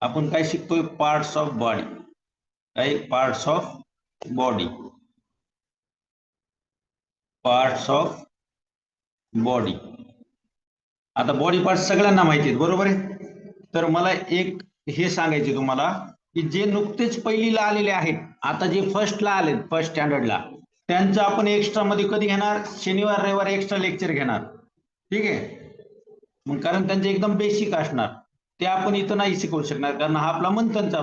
आपण काय शिकतोय? Parts of body. काय? Parts of body. Parts of body. आता बॉडी पार्ट सगळ्यांना माहिती आहेत, बरोबर आहे. तर मला एक हे सांगायचे तुम्हाला की जे नुकतेच पहिलीला आलेले आहेत, आता जे फर्स्टला आले, फर्स्ट स्टँडर्डला, त्यांचं आपण एक्स्ट्रा मध्ये कधी घेणार? शनिवार रविवार एक्स्ट्रा लेक्चर घेणार. ठीक आहे. मग कारण त्यांचे एकदम बेसिक असणार, ते आपण इथं नाही शिकवू शकणार, कारण हा आपला मंथनचा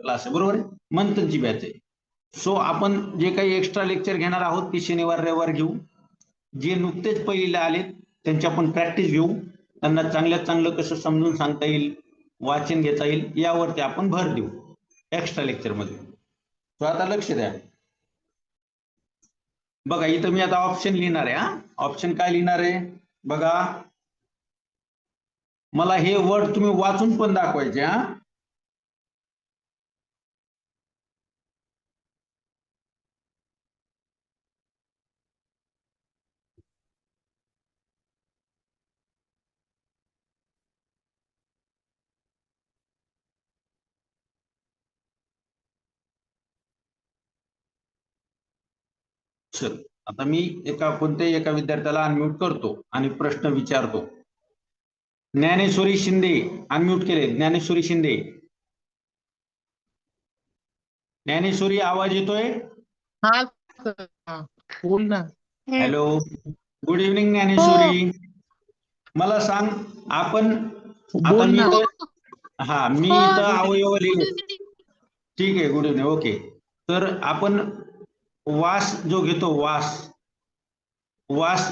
क्लास आहे, बरोबर आहे. मंथनची बॅच आहे. सो आपण जे काही एक्स्ट्रा लेक्चर घेणार आहोत ते शनिवार रविवार घेऊ. जे नुकतेच पहिलीला आलेत त्यांची आपण प्रॅक्टिस घेऊ. त्यांना चांगल्यात चांगलं कसं समजून सांगता येईल, वाचन घेता येईल, यावरती आपण भर देऊ एक्स्ट्रा लेक्चर मध्ये. तो आता लक्ष द्या. बघा इथं मी आता ऑप्शन लिहिणार आहे. ऑप्शन काय लिहिणार आहे बघा. मला हे वर्ड तुम्ही वाचून पण दाखवायचे. चल आता मी कोणत्याही एका विद्यार्थ्याला अनम्यूट करतो आणि प्रश्न विचारतो. ज्ञानेश्वरी शिंदे अनम्यूट केले. ज्ञानेश्वरी शिंदे. ज्ञानेश्वरी आवाज येतोय? हा बोल ना. Hello, good evening Dnyaneshwari. मला सांग, आपण आता बोल मी ना. इथं अवयव लिहिले. ठीक आहे, गुड इव्हनिंग. ओके. तर आपण वास जो घेतो, वास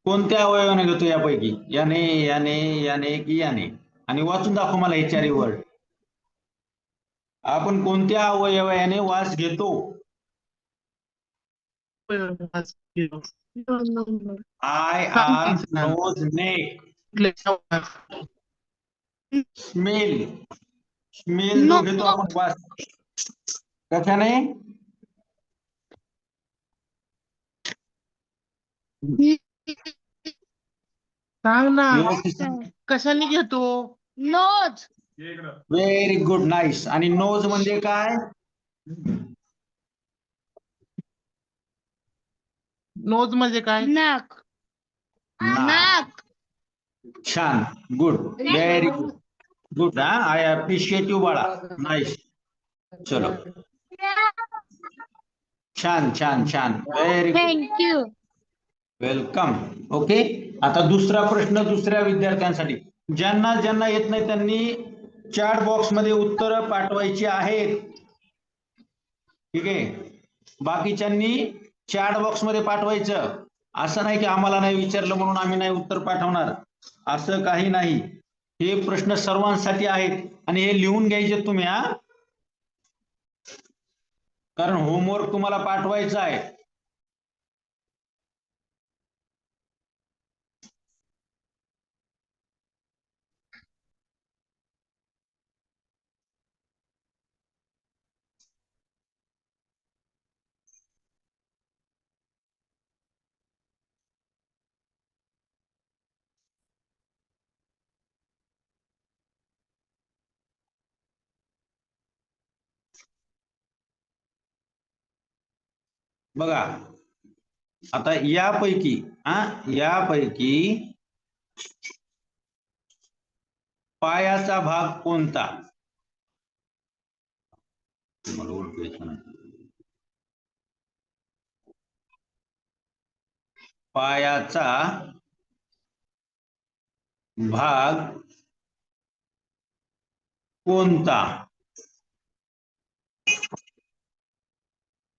कोणत्या अवयवाने घेतो यापैकी? याने, याने, याने की याने? आणि वाचून दाखव मला हे चारही वर्ड. आपण कोणत्या अवयवाने वास घेतो? Eye, ear, nose, neck. Smell. Smell जो घेतो आपण वास, कशाने? सांग ना, कशाने घेतो? नोज. Very good, nice. आणि नोज म्हणजे काय? नोज म्हणजे काय? नाक. नाक. छान, good, very good. Good. I appreciate you बाळा. नाईस. चलो, छान छान छान, very good. Thank you. Welcome. Okay. आता दुसरा प्रश्न दुसऱ्या विद्यार्थ्यांसाठी. ज्यांना ज्यांना येत नाही त्यांनी चॅट बॉक्स मध्ये उत्तर पाठवायची आहेत. ठीक आहे. बाकीच्यांनी चॅट बॉक्स मध्ये पाठवायचं. असं नाही की आम्हाला नाही विचारलं म्हणून आम्ही नाही उत्तर पाठवणार, असं काही नाही. हे प्रश्न सर्वांसाठी आहेत आणि हे लिहून घ्यायचे तुम्ही. कारण होमवर्क तुम्हाला पाठवायचा आहे. बघा आता यापैकी पायाचा भाग कोणता? पायाचा भाग कोणता?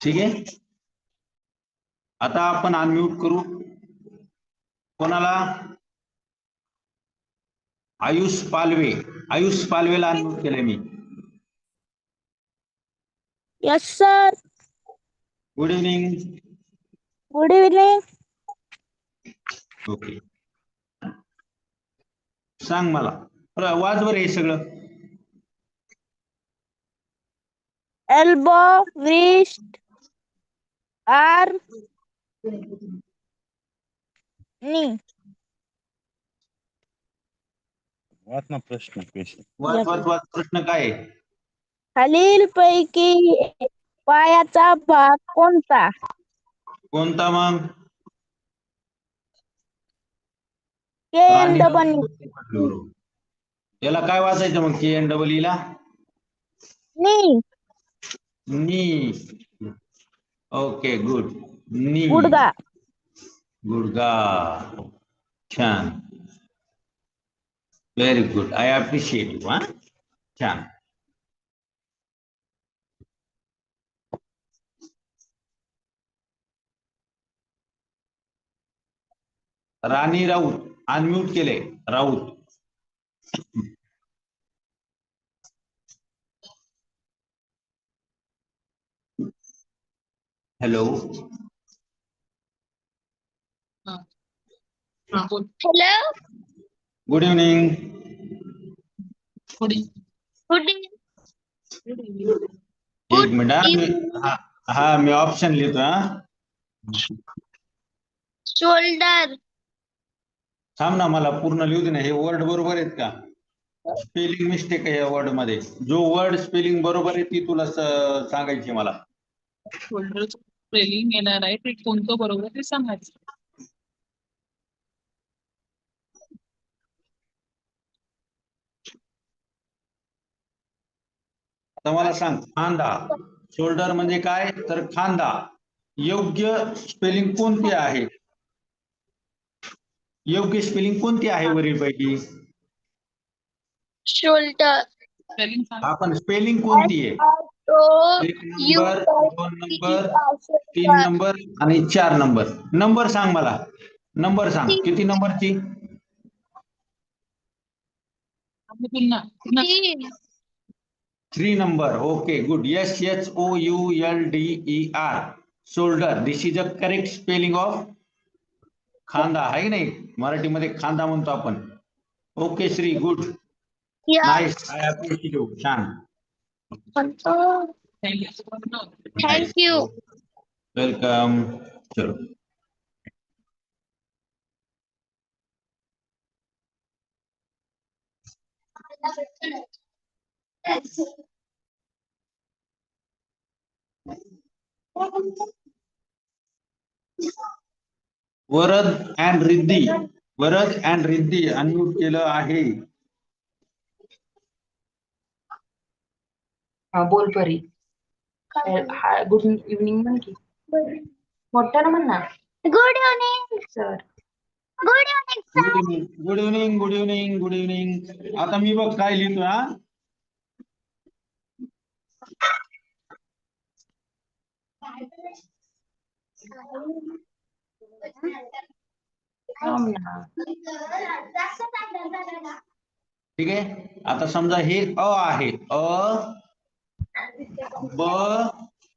ठीक आहे. आता आपण अनम्यूट करू कोणाला? आयुष पालवे. आयुष पालवेला अनम्यूट केलंय मी. Yes sir. Good evening. Good evening. Okay. सांग मला, वाच बरं हे सगळं. एल्बो, रिस्ट, आर्म, नी. वाच ना प्रश्न question. वाच वाच वाच प्रश्न काय आहे? खालील पैकी पायाचा भाग कोणता? कोणता मग? KNW. याला काय वाचायचं मग KNWE ला? नी. नी. Okay good. नी. गुडघा. गुडघा. छान. Very good. I appreciate you. हा छान. राणी राऊत अनम्यूट केले. Raut. Hello. Hello. Good evening. Good एक मिनिट. हा मी ऑप्शन लिहितो. शोल्डर. थांब ना, मला पूर्ण लिहू दे ना. हे वर्ड बरोबर आहेत का? स्पेलिंग मिस्टेक आहे या वर्ड मध्ये. जो वर्ड स्पेलिंग बरोबर आहे ती तुला सांगायची मला. शोल्डर स्पेलिंग येणार आहे ते कोणतं बरोबर ते सांगायचं. आता मला सांग, खांदा. शोल्डर म्हणजे काय? तर खांदा. योग्य स्पेलिंग कोणती आहे? योग्य स्पेलिंग कोणती आहे वरील पैकी? शोल्डर. स्पेलिंग सांग. आपण स्पेलिंग कोणती आहे? एक नंबर, 2 नंबर, 3 नंबर आणि 4 नंबर. नंबर सांग मला. नंबर सांग किती नंबरची? पुन्हा 3 number. Okay good. SHOULDER. Shoulder. This is a correct spelling of खांदा. आहे नाही मराठीमध्ये खांदा म्हणतो आपण. Okay Shri good. Nice. I appreciate you. छान. थँक्यू. वेलकम. चलो. Varad and Riddhi. Varad and Riddhi unmute केलं आहे. हा बोल परी. हा गुड इव्हनिंग म्हण की. मोठ्यानं म्हण ना. Good evening sir. Good evening good evening. Good evening. Good evening. Good evening. आता मी बघ काय लिहितो. थांब ना. ठीक आहे. आता समजा हे अ आहे. अ, ब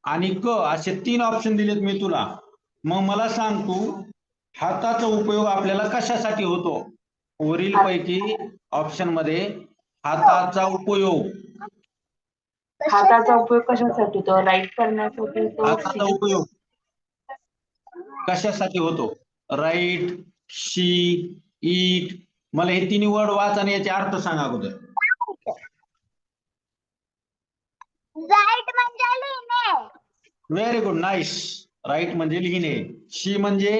आणि क असे 3 ऑप्शन दिलेत मी तुला. मग मला सांग तू हाताचा उपयोग आपल्याला कशासाठी होतो? वरील पैकी ऑप्शन मध्ये हाताचा उपयोग. हाताचा उपयोग कशासाठी होतो? राईट करण्यासाठी हाताचा तो. उपयोग कशासाठी होतो? राईट, शी, ईट. मला हे 3 वर्ड वाच आणि याचे अर्थ सांग अगोदर. राईट म्हणजे लिहिणे. Very good. नाईस. राईट म्हणजे लिहिणे. शी म्हणजे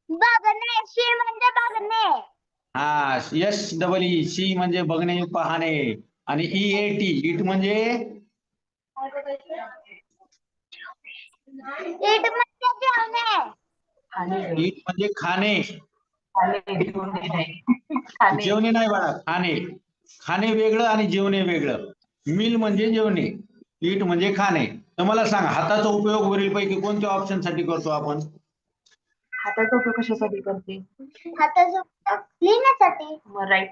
बघणे. शी म्हणजे बघणे. हा SEE. शी म्हणजे बघणे, पाहणे. आणि EAT इट म्हणजे इट म्हणजे जेवणे. इट म्हणजे खाणे. खाणे. जेवणे नाही बाळा, खाणे. खाणे वेगळं आणि जेवणे वेगळं. मील म्हणजे जेवणे, इट म्हणजे खाणे. तर मला सांग हाताचा उपयोग वरील पैकी कोणत्या ऑप्शन साठी करतो आपण? हाताचा उपयोग कशासाठी करते? हाताचा उपयोग लिहिण्यासाठी. मग राईट.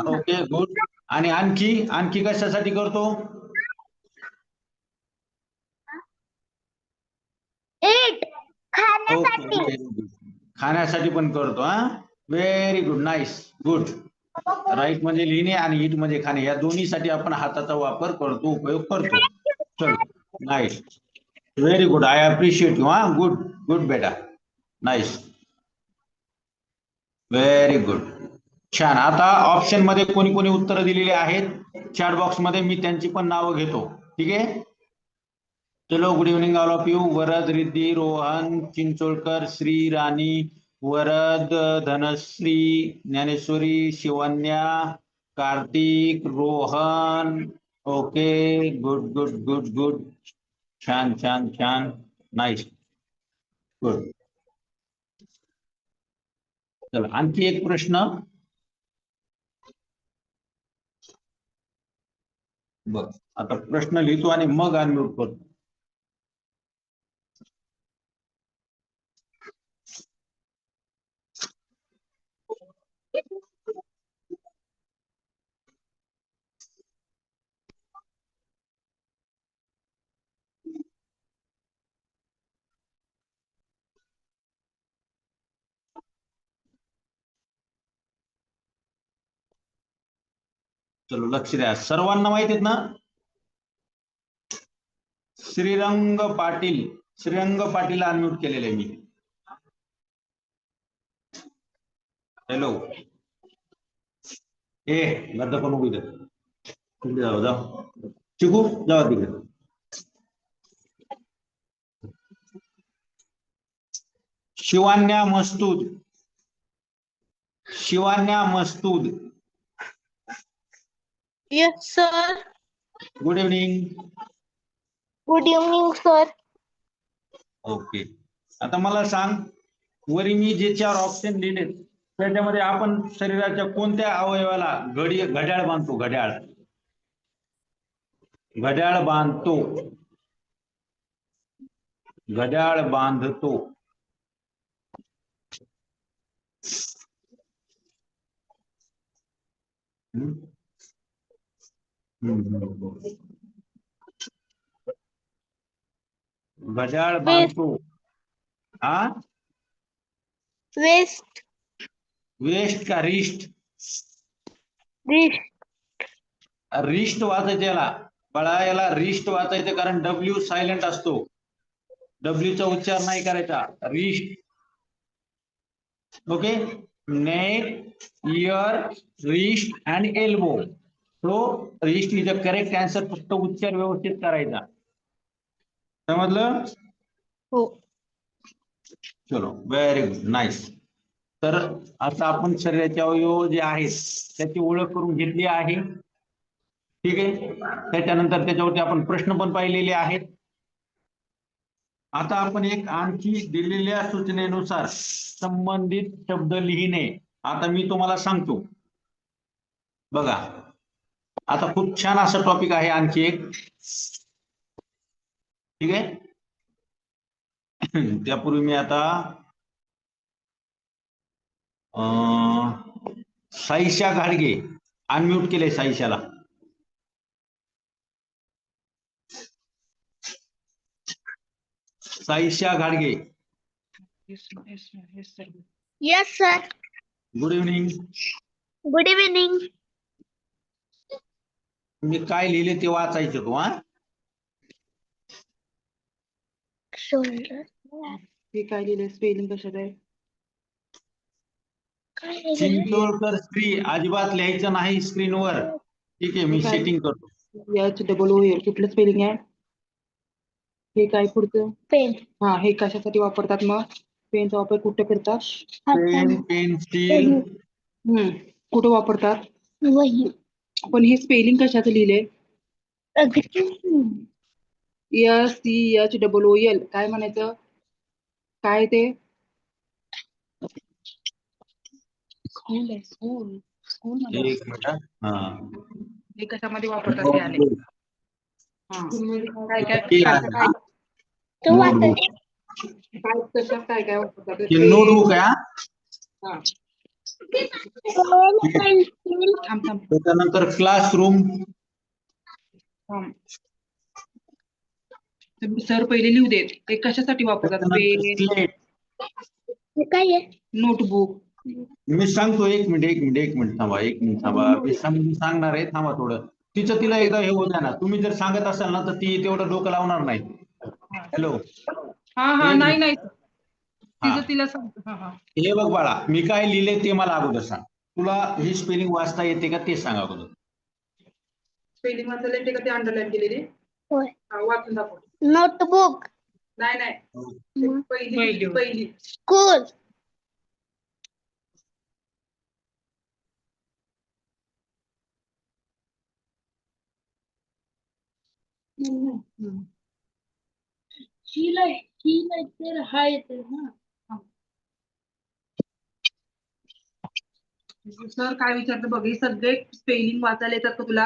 Okay good. आणि आणखी कशासाठी करतो? इट खाण्यासाठी. ओके खाण्यासाठी पण करतो. Very good. Nice. Good. Right म्हणजे लिहिणे आणि इट म्हणजे खाणे. या दोन्हीसाठी आपण हाताचा वापर करतो, उपयोग करतो. चल. Nice. Very good. I appreciate you. Good good बेटा. नाईस. Very good. छान. आता ऑप्शन मध्ये कोणी कोणी उत्तर दिलेली आहेत चॅट बॉक्स मध्ये, मी त्यांची पण नावं घेतो. ठीक आहे. चलो, good evening all of you. Varad, Riddhi, Rohan, Chincholkar, Shri, Rani, Varad, Dhanashree, Dnyaneshwari, Shivanya, Kartik, Rohan. Okay, good good good good. छान छान छान. नाईस. गुड. चला, आणखी एक प्रश्न. बर, आता प्रश्न लिहितो आणि मग अनम्यूट करतो. चलो, लक्ष द्या. सर्वांना माहित आहेत ना श्रीरंग पाटील? श्रीरंग पाटील अनम्यूट केलेलं आहे मी. हॅलो. ए, गद्दा पण उभी तिकडे जाऊ. जाऊ चिकू, जाऊ तिकडे. Shivanya Mastud. Shivanya Mastud. Yes sir. Good evening. Good evening sir. Okay. आता मला सांग, वरी मी जे 4 ऑप्शन लिहिलेत त्याच्यामध्ये आपण शरीराच्या कोणत्या अवयवाला घड्याळ बांधतो? घड्याळ बांधतो. घड्याळ बांधतो. घड्याळ बांधतो. हा, वेस्ट. वेस्ट का रिस्ट? रिस्ट वाचायचं याला बाळा, याला रिस्ट वाचायचं, कारण डब्ल्यू सायलेंट असतो. डब्ल्यूचा उच्चार नाही करायचा. Wrist. Okay. Neck, year, wrist and elbow. So wrist is the correct answer. फक्त उच्चार व्यवस्थित करायचा. समजलं? हो. चलो, व्हेरी गुड, नाईस. तर आता आपण शरीराचे अवयव जे आहेत त्याची ओळख करून घेतली आहे. ठीक आहे. त्याच्यानंतर त्याच्यावरती आपण प्रश्न पण पाहिलेले आहेत. आता आपण एक आणखी दिलेल्या सूचनेनुसार संबंधित शब्द लिहिणे. आता मी तुम्हाला सांगतो बघा. आता खूप छान असा टॉपिक आहे आणखी एक. ठीक आहे. त्यापूर्वी मी आता साईशा घाडगे अनम्यूट केले. साईशाला. साईशा घाडगे. Yes sir. Good evening. Good evening. मी काय लिहिले ते वाचायचं तू. हा, शोल्डर. हे काय लिहिलंय? स्पेलिंग कशात आहे? चिंचोळकर श्री अजिबात लिहायचं नाही स्क्रीनवर. ठीक आहे, मी सेटिंग करतो. HOOL कुठलं स्पेलिंग आहे? हे काय पुढचं? पेन. हा, हे कशासाठी वापरतात मग? पेनचा वापर कुठं करतात? Pen, pencil. कुठं वापरतात? वही. पण हे स्पेलिंग कशाचं लिहिलंय? SCHOOL. काय म्हणायचं? काय ते? स्कूल आहे. स्कूल. स्कूल मध्ये एक मिनिट. हा, हे कशामध्ये वापरतात ते आले? काय काय ते काय आहे ना. तो नोटबुक. काय कशात काय काय वापरतात? हे नोटबुक आहे. हा. पेन्सिल. थांब थांब त्याच्यानंतर क्लासरूम. थांब. सर पहिले लिहू देत. ते कशासाठी वापरतात? Pen, slate. काय आहे? नोटबुक. मी सांगतो. एक मिनिट थांबा. मी सांगणार आहे. थांबा थोडं. तिला एकदा हे होत ना. तुम्ही जर सांगत असाल ना तर ती तेवढं डोकं लावणार नाही. हॅलो. हा एक नाही मिनिट. तिचं तिला सांगतो. हे बघ बाळा, मी काय लिहिले ते मला अगोदर सांग. तुला ही स्पेलिंग वाचता येते का ते सांगा अगोदर. स्पेलिंग वाचायला येते का ते अंडरलाईन केलेली? होय. वाचून दाखव. नोटबुक. नाही नाही पहिली पहिली. स्कूल. सर काय विचारतं बघ, हे सगळे स्पेलिंग वाचायला येतात का तुला?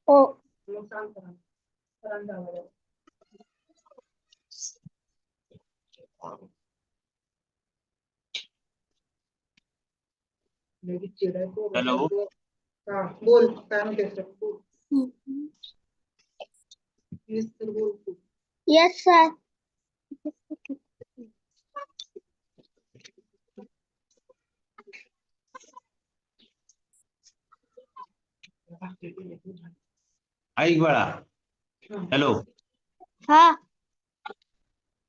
हो. मग सांग सरांना. सरांना सांगायला. हॅलो. हा बोल काय म्हणतेस सर? बोल. Yes, sir, बोल. Yes sir. ऐक बाळा. हॅलो. हा.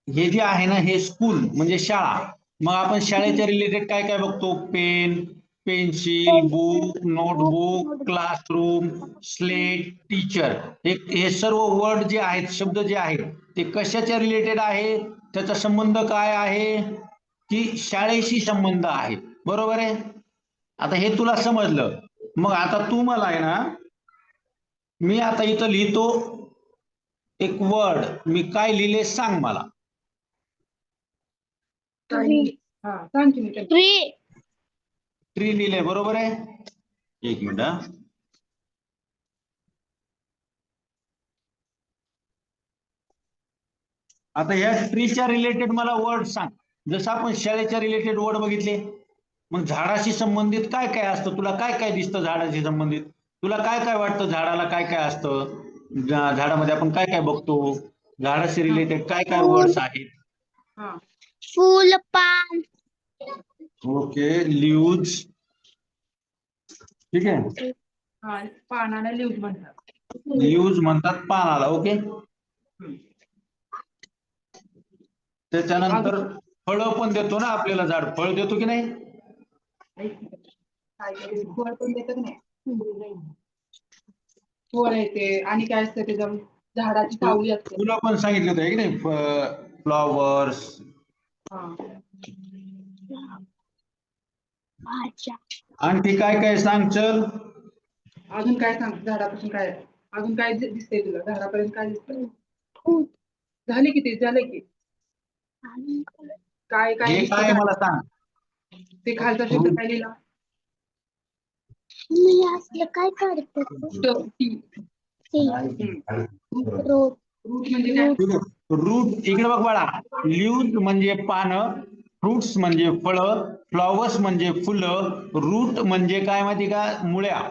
हे जे आहे ना हे स्कूल म्हणजे शाळा. मग आपण शाळेच्या रिलेटेड काय काय बघतो? Pen, pencil, book, notebook, classroom, slate, teacher. हे सर्व वर्ड जे आहेत, शब्द जे आहेत ते कशाच्या रिलेटेड आहे? त्याचा संबंध काय आहे? की शाळेशी संबंध आहे. बरोबर आहे. आता हे तुला समजलं. मग आता तू मला आहे ना, मी आता इथं लिहितो एक वर्ड. मी काय लिहिले सांग मला. सांग की मी ट्री. ट्री लिहिलंय बरोबर आहे. एक मिनिट हा. आता या ट्रीच्या रिलेटेड मला वर्ड सांग. जसं आपण शाळेच्या रिलेटेड वर्ड बघितले. मग झाडाशी संबंधित काय काय असतं? तुला काय काय दिसतं झाडाशी संबंधित? तुला काय काय वाटतं झाडाला काय काय असतं? झाडामध्ये आपण काय काय बघतो? झाडाशी रिलेटेड काय काय वर्ड्स आहेत? फूल, पान. ओके. लीव्ज. ठीक आहे. पानाला लिव्ज म्हणतात. लीव्ज म्हणतात पानाला. ओके. त्याच्यानंतर फळं पण देतो ना आपल्याला झाड. फळ देतो की नाही? फळ पण देतं की नाही? फळ येते आणि काय असतं त्याच्या झाडाची सावली असते. फुलं पण सांगितलं होतं की नाही? फ्लॉवर्स. आणखी काय काय सांग चल. अजून काय सांग झाडापासून काय? अजून काय दिसतंय तुला? झाडापर्यंत काय दिसतंय? झाले की ते झाले की काय काय हे काय मला सांग. ते खालचा शब्द काय लिहिला? मी असलं काय काढतो? रोड. रूट म्हणजे काय? रूट इकडे बघ बाळा. लीव्ज म्हणजे पानं, फ्रुट्स म्हणजे फळं, फ्लॉवर्स म्हणजे फुलं, रूट म्हणजे काय माहिती का? मुळ्या.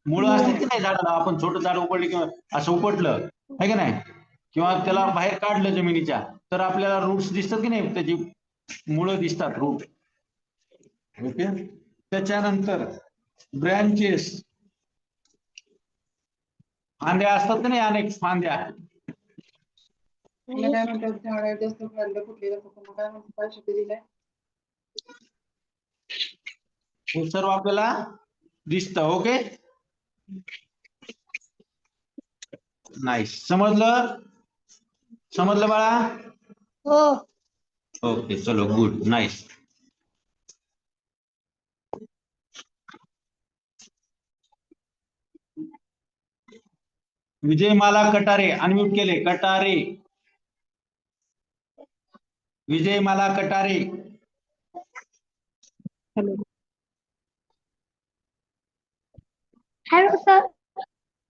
मुळं असतात की नाही झाडाला. आपण छोटं झाड उपटलं किंवा असं उपटलं आहे की नाही, किंवा त्याला बाहेर काढलं जमिनीच्या, तर आपल्याला रूट्स दिसतात की नाही, त्याची मुळं दिसतात, रूट. ओके. त्याच्यानंतर ब्रँचेस. फांद्या असतात की नाही, अनेक फांद्या. काय म्हणतात? झाड जास्त फांद्या फुटलेल्या असतात. काय म्हणतात? काय शब्द दिलाय? हे सर्व आपल्याला दिसतं. ओके. नाईस. समजलं? समजलं बाळा? हो. ओके. चलो good. Nice. Vijaymala Katare. Unmute केले. कटारे. विजयमाला कटारे. Hello sir.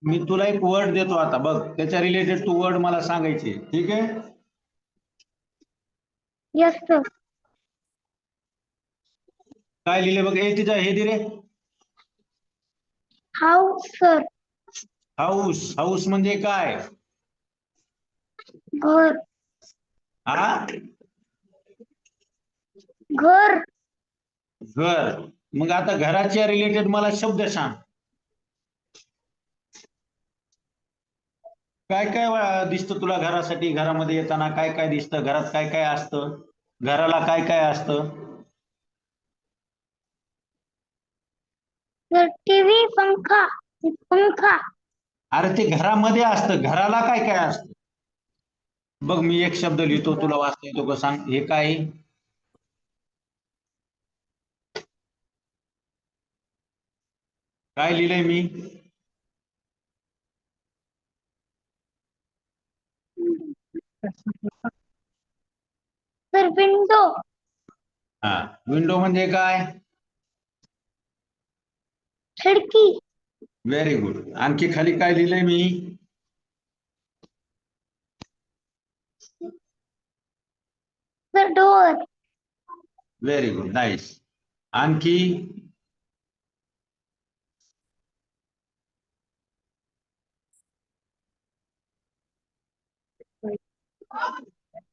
मी तुला एक वर्ड देतो आता बघ. त्याच्या रिलेटेड तू वर्ड मला सांगायचे. ठीक आहे. Yes sir. काय लिहिले बघ. तिचा हे दे रे. House sir. हाऊस. हाऊस म्हणजे काय? घर. हा. घर. घर. मग आता घराच्या रिलेटेड मला शब्द सांग. काय काय दिसतं तुला घरासाठी? घरामध्ये येताना काय काय दिसतं? घरात काय काय असतं? घराला काय काय असतं? सर टीव्ही पंखा पंखा अरे ते घरामध्ये असतं, घराला काय काय असतं? बघ मी एक शब्द लिहितो, तुला वाचता येतो का सांग? हे काय? काय लिहिलंय मी? सर विंडो हा, विंडो म्हणजे काय? खिडकी व्हेरी गुड. आणखी खाली काय लिहिलंय मी? Sir door very good, nice. आणखी?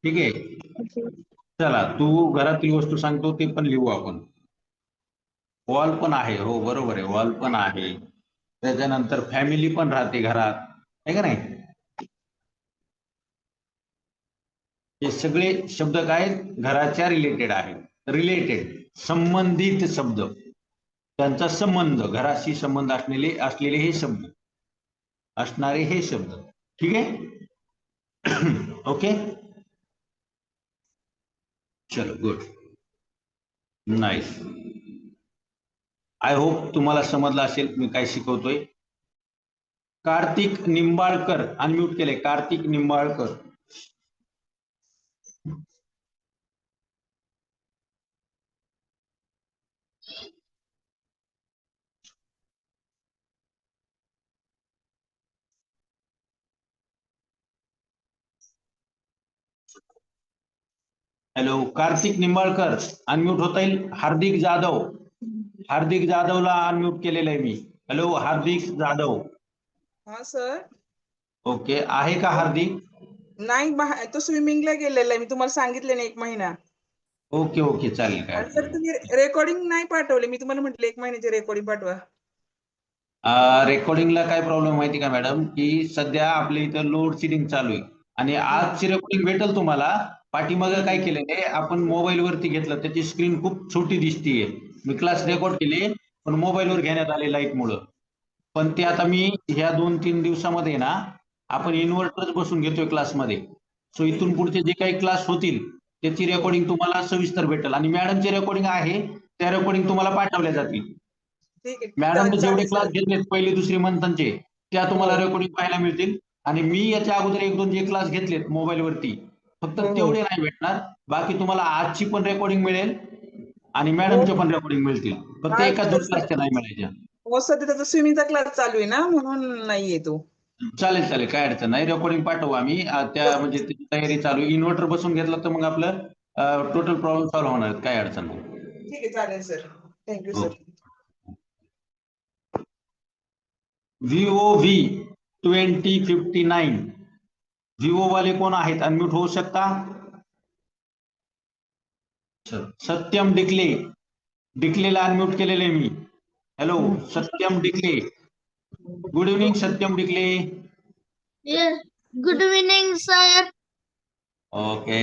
ठीक आहे, चला तू घरातली वस्तू सांगतो ते पण लिहू आपण. वॉल पण आहे, हो बरोबर आहे, वॉल पण आहे. त्याच्यानंतर फॅमिली पण राहते घरात, आहे का नाही? हे सगळे शब्द काय घराच्या रिलेटेड आहेत. रिलेटेड संबंधित शब्द, त्यांचा संबंध, घराशी संबंध असलेले हे शब्द, असणारे हे शब्द. ठीक आहे. ओके, चलो गुड, नाईस. आय होप तुम्हाला समजलं असेल मी काय शिकवतोय. कार्तिक निंबाळकर अनम्यूट केले. कार्तिक निंबाळकर. हॅलो, कार्तिक निंबाळकर अनम्यूट होता येईल. हार्दिक जाधव, हार्दिक जाधवला अनम्यूट केलेलं आहे मी. हॅलो हार्दिक जाधव. हा सर. ओके, आहे का हार्दिक? नाही, तो स्विमिंगला गेलेला आहे, मी तुम्हाला सांगितले ना 1 महिना. ओके ओके, चालेल. काय आणि सर तुम्ही रेकॉर्डिंग नाही पाठवले, मी तुम्हाला म्हटले 1 महिन्याची रेकॉर्डिंग पाठवा. रेकॉर्डिंगला काय प्रॉब्लेम माहिती का मॅडम, की सध्या आपल्या इथं लोड शेडिंग चालू आहे आणि आजची रेकॉर्डिंग भेटेल तुम्हाला. पाठीमागं काय केलेलं आहे आपण, मोबाईल वरती घेतलं, त्याची स्क्रीन खूप छोटी दिसतीये. मी क्लास रेकॉर्ड केले पण मोबाईलवर घेण्यात आले लाईट मुळे. पण ते आता मी ह्या 2-3 दिवसामध्ये ना आपण इन्व्हर्टरच बसून घेतोय क्लासमध्ये. सो इथून पुढचे जे काही क्लास होतील त्याची रेकॉर्डिंग तुम्हाला सविस्तर भेटेल. आणि मॅडमची रेकॉर्डिंग आहे त्या रेकॉर्डिंग तुम्हाला पाठवल्या जातील. ठीक आहे, मॅडमने जेवढे चालेल क्लास सर. घेतलेत पहिली दुसरी मंथनचे, त्या तुम्हाला रेकॉर्डिंग पाहायला मिळतील. आणि मी याच्या अगोदर 1-2 जे क्लास घेतलेत मोबाईल वरती, फक्त हो, हो. तेवढे नाही भेटणार. बाकी तुम्हाला आजची पण रेकॉर्डिंग मिळेल आणि हो. मॅडमच्या पण रेकॉर्डिंग मिळतील. फक्त हा, एका सर, 2 क्लासच्या नाही मिळायच्या. हो सध्या त्याचा स्विमिंगचा क्लास चालू आहे ना, म्हणून नाही येतो. चालेल चालेल, काय अडचण नाही. रेकॉर्डिंग पाठवू आम्ही. त्या म्हणजे त्याची तयारी चालू. इन्व्हर्टर बसून घेतलं तर मग आपलं टोटल प्रॉब्लेम सॉल्व्ह होणार आहेत, काय अडचण नाही. ठीक आहे, चालेल सर. Thank you sir. VOV 2059, व्हीओ वाले कोण आहेत? अनम्यूट होऊ शकता. सत्यम डिकले, डिकलेला अनम्यूट केलेले मी. Hello Satyam Dikle, good evening Satyam Dikle. Good evening sir. Okay,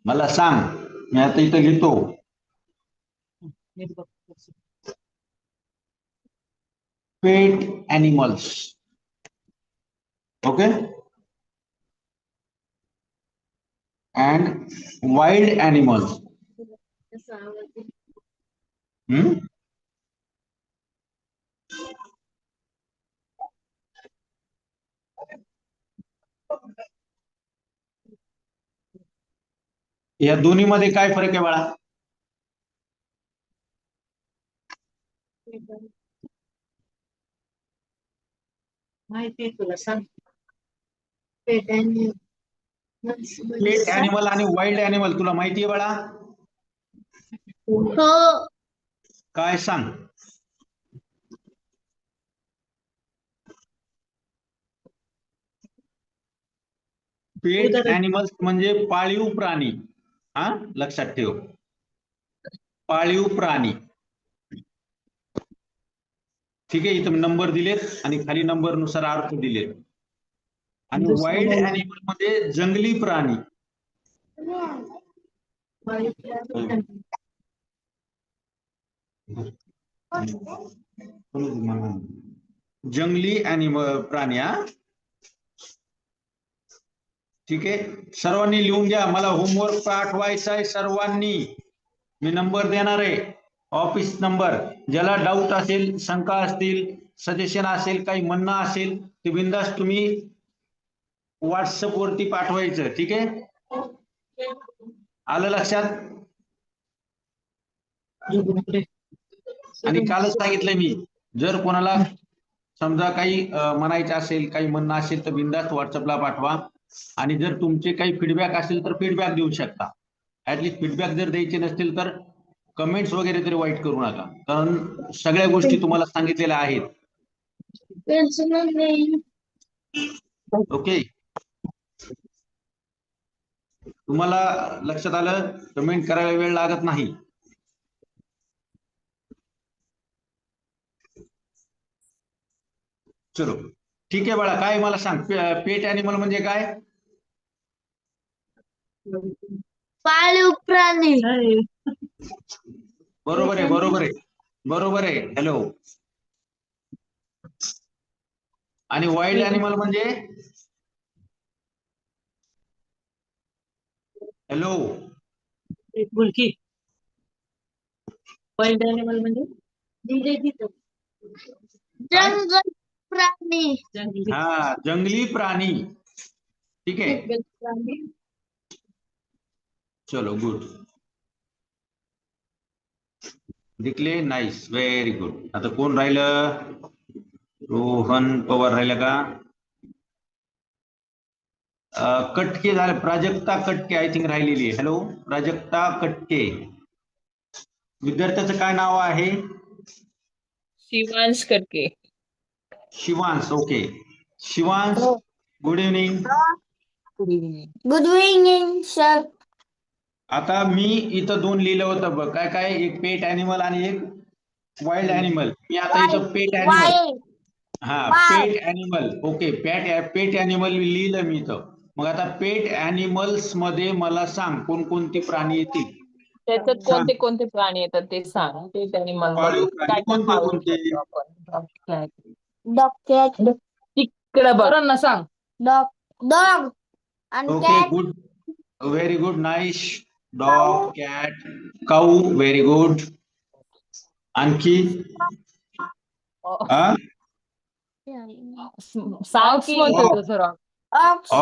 मला सांग, मी आता इथं लिहितो. Pet animals. Okay, and wild animals. या दोन्ही मध्ये काय फरक आहे बाळा? माहिती तुला सांग. पेट ॲनिमल आणि वाईल्ड ॲनिमल तुला माहिती आहे बाळा? हो. काय सांग? पेट ॲनिमल्स म्हणजे पाळीव प्राणी. हा, लक्षात ठेव, पाळीव प्राणी. ठीक आहे, इथं नंबर दिलेत आणि खाली नंबर नुसार अर्थ दिलेत. आणि वाईल्ड ॲनिमल मध्ये जंगली प्राणी. जंगली अॅनिमल प्राणी हा. ठीक आहे, सर्वांनी लिहून घ्या. मला होमवर्क पाठवायचा आहे सर्वांनी. मी नंबर देणार आहे, ऑफिस नंबर. ज्याला डाऊट असेल, शंका असतील, सजेशन असेल, काही म्हणणं असेल ते बिंदास तुम्ही व्हॉट्सअप वरती पाठवायचं. ठीक आहे, आलं लक्षात? आणि कालच सांगितलंय मी, जर कोणाला समजा काही म्हणायचं असेल, काही म्हणणं असेल तर बिंदास व्हॉट्सअपला पाठवा. आणि जर तुमचे काही फीडबॅक असेल तर फीडबॅक देऊ शकता. ऍटलीस्ट फीडबॅक जर द्यायचे नसतील तर कमेंट्स वगैरे तरी वाईट करू नका, कारण सगळ्या गोष्टी तुम्हाला सांगितलेल्या आहेत. ओके, तुम्हाला लक्षात आलं? कमेंट करायला वेळ लागत नाही. चलो ठीक आहे बाळा, काय मला सांग, पेट अॅनिमल म्हणजे काय? पाळीव प्राणी. बरोबर आहे, बरोबर आहे, बरोबर आहे. हॅलो. आणि वाईल्ड अॅनिमल म्हणजे? हॅलो. बुलकी. वाईल्ड अॅनिमल म्हणजे जंगल प्राणी. हा, जंगली प्राणी. ठीक आहे, चलो good. Dikhle, nice, very good. आता कोण राहिलं? रोहन पवार राहिलं का? कटके झाले, प्राजक्ता कटके आय थिंक राहिलेली आहे. हॅलो प्राजक्ता कटके. विद्यार्थ्याचं काय नाव आहे? शिवांश करके. Shivansh. Okay Shivansh, good evening. Good evening sir. आता मी इथं दोन लिहिलं होतं बघ, काय काय, एक पेट अॅनिमल आणि एक वाईल्ड अॅनिमल. मी आता इथं पेट अॅनिमल, हा पेट अॅनिमल. ओके, पेट अॅनिमल लिहिलं मी इथं. मग आता पेट अॅनिमल्स मध्ये मला सांग कोणकोणते प्राणी येतील? त्याच्यात कोणते कोणते प्राणी येतात ते सांग. ते अॅनिमल पाळीव मध्ये प्राणी काय काय कोणते पाळू कोणते? शकतो आपण? डॉग. तिकडे बघ. सांग. डॉग आणि okay cat. Good, very good, nice. Dog, cat, cow, very good. आणखी? हा, सांग की. म्हणतो sir. Ox.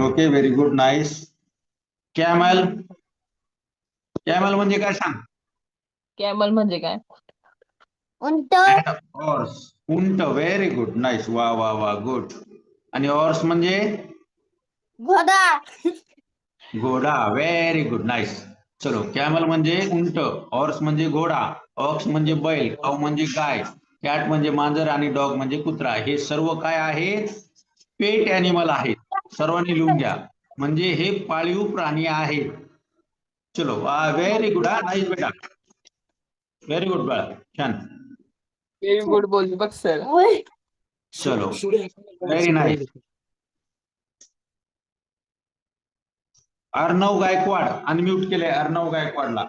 Okay very good, nice. Camel. Camel म्हणजे काय सांग? कॅमल म्हणजे काय? उंट. हॉर्स, उंट, व्हेरी गुड, नाईस, वा वा वा, गुड. आणि हॉर्स म्हणजे? घोडा. घोडा, व्हेरी गुड, नाईस. चलो, कॅमल म्हणजे उंट, हॉर्स म्हणजे घोडा, ऑक्स म्हणजे बैल, काऊ म्हणजे गाय, कॅट म्हणजे मांजर आणि डॉग म्हणजे कुत्रा. हे सर्व काय आहेत? पेट अॅनिमल आहेत. सर्वांनी लिहून घ्या, म्हणजे हे पाळीव प्राणी आहेत. चलो, व्हेरी गुड, हा नाईस बेटा, व्हेरी गुड बाळा, छान. व्हेरी गुड बोलली बघ सर. चलो, very nice. Arnav Gaikwad, unmute केलंय अर्णव गायकवाडला.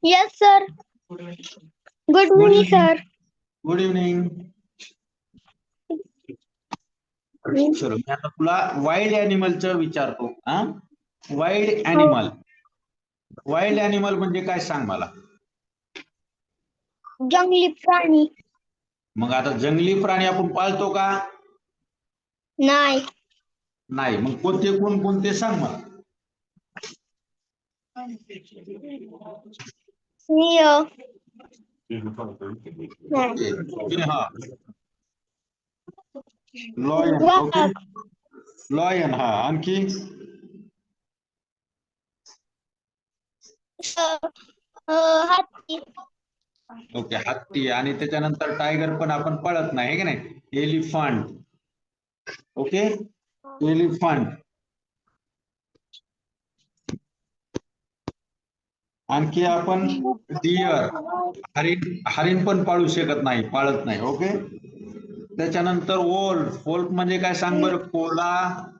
Yes sir. Good evening sir. Good evening. चलो, मी आता तुला वाईल्ड अॅनिमलचं विचारतो. हा, वाईल्ड अॅनिमल, वाईल्ड अॅनिमल म्हणजे काय सांग मला? जंगली प्राणी. मग आता जंगली प्राणी आपण पाळतो का? नाही. नाही. मग कोणते कोणते सांग मला. हा, लॉयन. Okay, lion. हा, आणखी? हत्ती. ओके, हत्ती. आणि त्याच्यानंतर टायगर पण आपण पाळत नाही, हे की नाही? एलिफंट. Okay, elephant. आणखी आपण डिअर, हरिण पण पाळू शकत नाही, पाळत नाही. ओके, त्याच्यानंतर वोल्फ. वोल्फ म्हणजे काय सांग बरं? कोल्हा.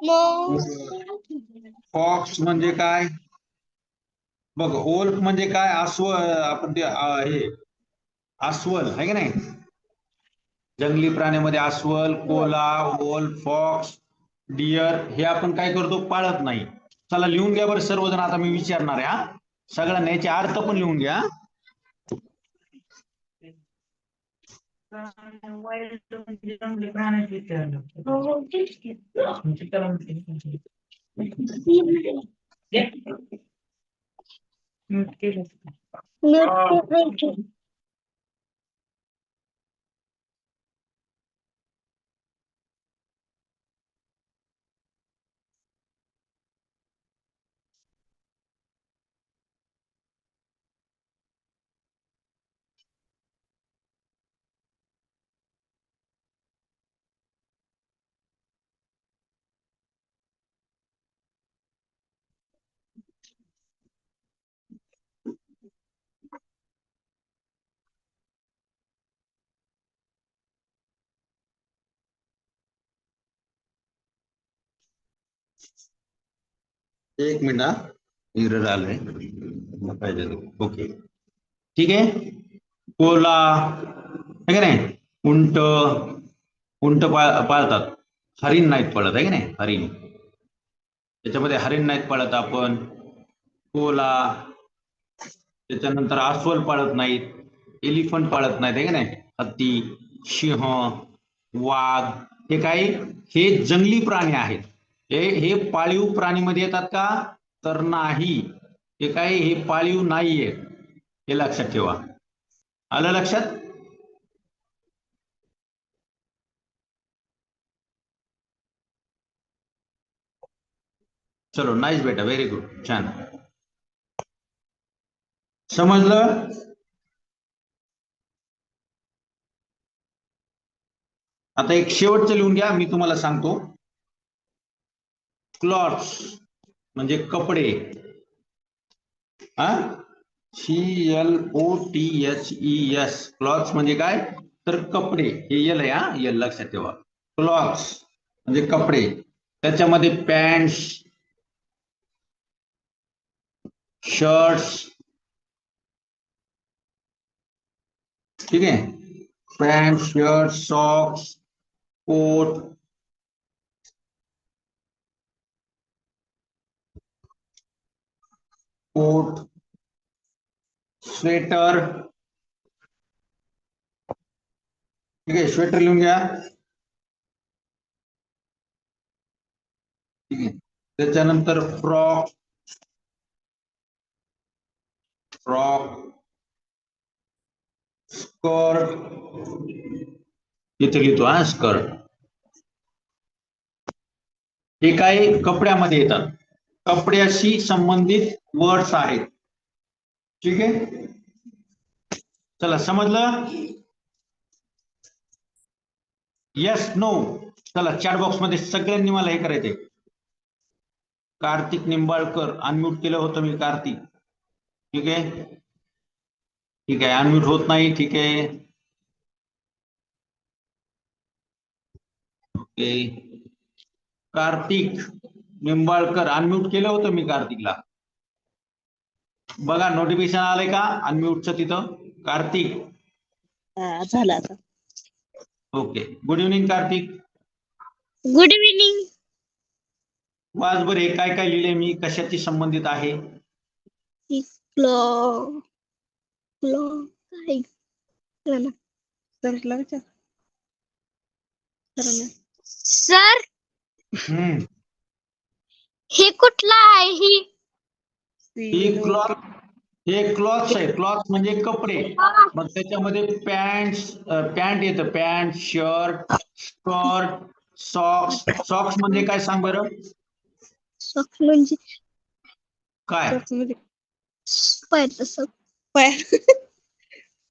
नो. फॉक्स म्हणजे काय? बघ, वोल्फ म्हणजे काय? आपण ते हे अस्वल आहे की नाही? जंगली प्राण्यामध्ये अस्वल, कोला, वोल्फ, फॉक्स, डिअर हे आपण काय करतो? पाळत नाही. चला लिहून घ्या बरं सर्वजण. आता मी विचारणार आहे हा, सगळ्यांना याचे अर्थ पण लिहून घ्या. एक मिनिट हा, एरर आलंय पाहिजे. ओके, ठीक आहे. कोला आहे की नाही? उंट, उंट पाळतात. हरिण नाहीत पाळत आहे की नाही? हरिण, त्याच्यामध्ये हरिण नाहीत पाळत आपण. कोला, त्याच्यानंतर अस्वल पाळत नाहीत, एलिफंट पाळत नाहीत आहे की नाही? हत्ती, सिंह, वाघ हे काही हे जंगली प्राणी आहेत. हे पाळीव प्राणीमध्ये येतात का? तर नाही. हे काही हे पाळीव नाहीये, हे लक्षात ठेवा. आलं लक्षात? चलो, नाईस बेटा, व्हेरी गुड, छान. समजलं? आता एक शेवटचं लिहून घ्या, मी तुम्हाला सांगतो. क्लॉथ्स म्हणजे कपडे. हा, CLOTHES, क्लॉथ्स म्हणजे काय? तर कपडे. हे यल आहे हा, यल लक्षात ठेवा. क्लॉथ्स म्हणजे कपडे. त्याच्यामध्ये पॅन्ट्स, शर्ट्स, ठीक आहे? Pant, shirt, socks, coat, coat, sweater, ठीक आहे? स्वेटर लिहून घ्या. ठीक आहे. त्याच्यानंतर फ्रॉक, स्कर्ट, इथे लिहितो हा, स्कर्ट. हे काही कपड्यामध्ये येतात, कपड्याशी संबंधित वर्ड्स आहेत. ठीक आहे? चला, समजलं? Yes, no? चला, चॅट बॉक्स मध्ये सगळ्यांनी मला हे करायचंय. कार्तिक निंबाळकर, अनम्यूट केलं होतं मी, कार्तिक. ठीक आहे? ठीक आहे, अनम्यूट होत नाही. ठीक आहे, ओके. कार्तिक निंबाळकर, अनम्यूट केलं होतं मी कार्तिकला. बघा, नोटिफिकेशन आलंय का अनम्यूटचं तिथं? कार्तिक झालं आता. Okay. Good evening Kartik. Good evening. वाच बरे, काय काय लिहिले मी, कशाची संबंधित आहे? सर, हे कुठला आहे? ही क्लॉथ, हे क्लॉथ्स आहे. क्लॉथ म्हणजे कपडे. मग त्याच्यामध्ये पॅन्ट येतं, pant, shirt, skirt, socks. Socks म्हणजे काय सांग बरं? सॉक्स म्हणजे काय?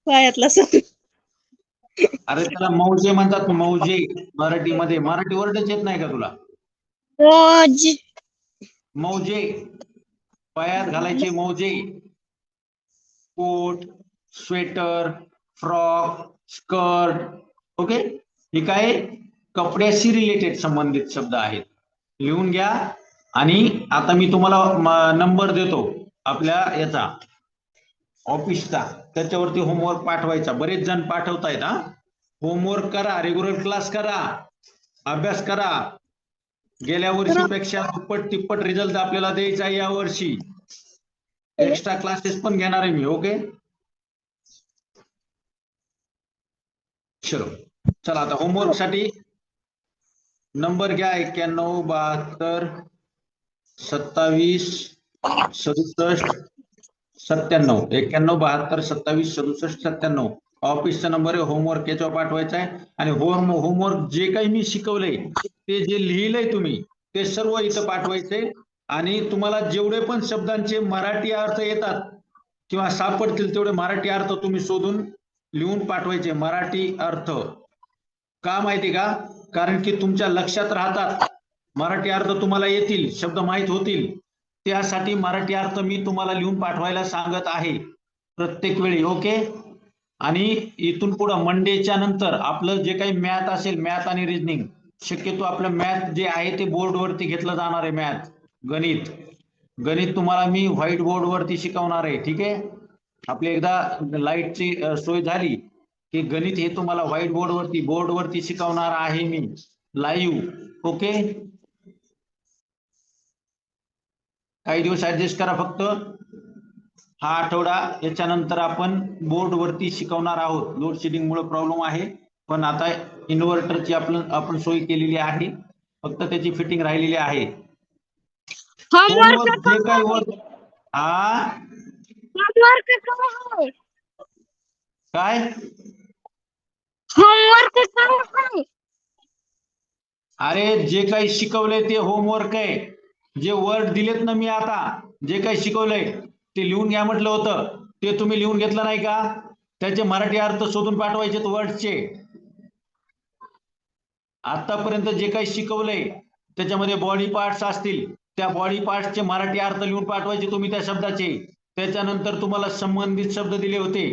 पायातला सॉक्स. अरे त्याला मौजे म्हणतात, मौजे मराठीमध्ये. मराठी वर्डच येत नाही का तुला? मौजे, पायात घालायचे मौजे. Coat, sweater, frock, skirt. Okay, हे काय कपड्याशी रिलेटेड संबंधित शब्द आहेत. लिहून घ्या. आणि आता मी तुम्हाला नंबर देतो आपल्या याचा ऑफिसचा, त्याच्यावरती होमवर्क पाठवायचा. बरेच जण पाठवतायत. हा, होमवर्क करा, रेग्युलर क्लास करा, अभ्यास करा. गेल्या वर्षीपेक्षा दुप्पट तिप्पट रिझल्ट आपल्याला द्यायचा आहे या वर्षी. एक्स्ट्रा क्लासेस पण घेणार आहे मी. ओके, चलो चला आता होमवर्क साठी नंबर घ्या. 91 72 27 67 97. 91 72 27 67 97 ऑफिसचा नंबर आहे. होमवर्क याच्यावर पाठवायचा आहे. आणि होमवर्क जे काही मी शिकवलंय ते जे लिहिलंय तुम्ही ते सर्व इथं पाठवायचंय. आणि तुम्हाला जेवढे पण शब्दांचे मराठी अर्थ येतात किंवा सापडतील तेवढे मराठी अर्थ तुम्ही शोधून लिहून पाठवायचे. मराठी अर्थ का माहिती का? कारण की तुमच्या लक्षात राहतात. मराठी अर्थ तुम्हाला येतील, शब्द माहित होतील, त्यासाठी मराठी अर्थ मी तुम्हाला लिहून पाठवायला सांगत आहे प्रत्येक वेळी. ओके. आणि इथून पुढे मंडेच्या नंतर आपलं जे काही मॅथ असेल, मॅथ आणि रिजनिंग, शक्यतो आपलं मॅथ जे आहे ते बोर्डवरती घेतलं जाणार आहे. मॅथ गणित तुम्हाला मी व्हाईट बोर्ड वरती शिकवणार आहे. ठीक आहे. आपली एकदा लाईटची सोय झाली की गणित हे तुम्हाला व्हाईट बोर्ड वरती शिकवणार आहे मी लाईव्ह. ओके. काही दिवस ऍडजस्ट करा फक्त. हा आठवडा, याच्यानंतर आपण बोर्ड वरती शिकवणार आहोत. लोड शेडिंग मुळे प्रॉब्लेम आहे, पण आता इन्व्हर्टरची आपण सोय केलेली आहे. फक्त त्याची फिटिंग राहिलेली आहे. होमवर्क जे काही वर्क काय अरे जे काही शिकवलंय ते होमवर्क आहे. जे वर्ड दिलेत ना मी आता, जे काही शिकवलंय ते लिहून घ्या म्हटलं होतं, ते तुम्ही लिहून घेतलं नाही का? त्याचे मराठी अर्थ शोधून पाठवायचे वर्डचे. आतापर्यंत जे काही शिकवलंय त्याच्यामध्ये बॉडी पार्ट्स असतील, त्या बॉडी पार्ट्सचे मराठी अर्थ लिहून पाठवायचे तुम्ही त्या शब्दाचे. त्याच्यानंतर तुम्हाला संबंधित शब्द दिले होते,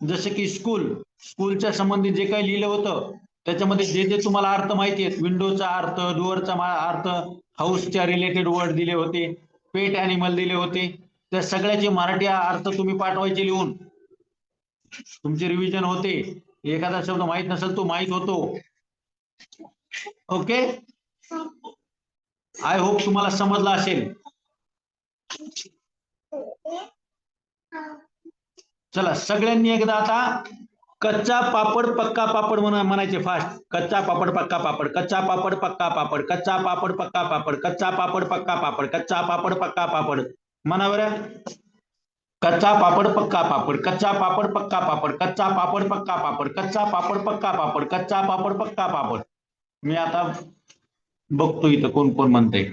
जसे की स्कूलच्या संबंधित जे काही लिहिलं होतं त्याच्यामध्ये जे जे तुम्हाला अर्थ माहिती आहेत, विंडोचा अर्थ, डोअरचा अर्थ, हाऊसच्या रिलेटेड वर्ड दिले होते, पेट ॲनिमल दिले होते, त्या सगळ्याचे मराठी अर्थ तुम्ही पाठवायचे लिहून. तुमचे रिव्हिजन होते. एखादा शब्द माहित नसेल तो माहित होतो. ओके. आय होप तुम्हाला समजलं असेल. चला सगळ्यांनी एकदा आता कच्चा पापड पक्का पापड म्हणायचे फास्ट. कच्चा पापड पक्का पापड, कच्चा पापड पक्का पापड, कच्चा पापड पक्का पापड, कच्चा पापड पक्का पापड, कच्चा पापड पक्का पापड म्हणा बरं. कच्चा पापड पक्का पापड, कच्चा पापड पक्का पापड, कच्चा पापड पक्का पापड, कच्चा पापड पक्का पापड, कच्चा पापड पक्का पापड. मी आता बघतो इथं कोण कोण म्हणते.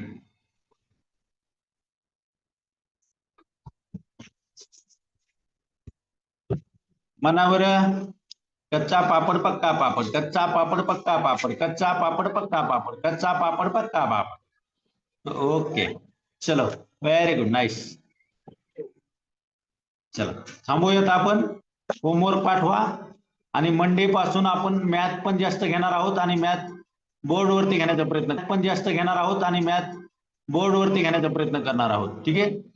म्हणा बरं. कच्चा पापड पक्का पापड, कच्चा पापड पक्का पापड, कच्चा पापड पक्का पापड, कच्चा पापड पक्का पापड. ओके. चलो, व्हेरी गुड, नाईस. चला थांबूयात आपण. होमवर्क पाठवा. आणि मंडे पासून आपण मॅथ पण जास्त घेणार आहोत आणि मॅथ बोर्डवरती घेण्याचा प्रयत्न पण जास्त घेणार आहोत आणि मॅथ बोर्डवरती घेण्याचा प्रयत्न करणार आहोत. ठीक आहे.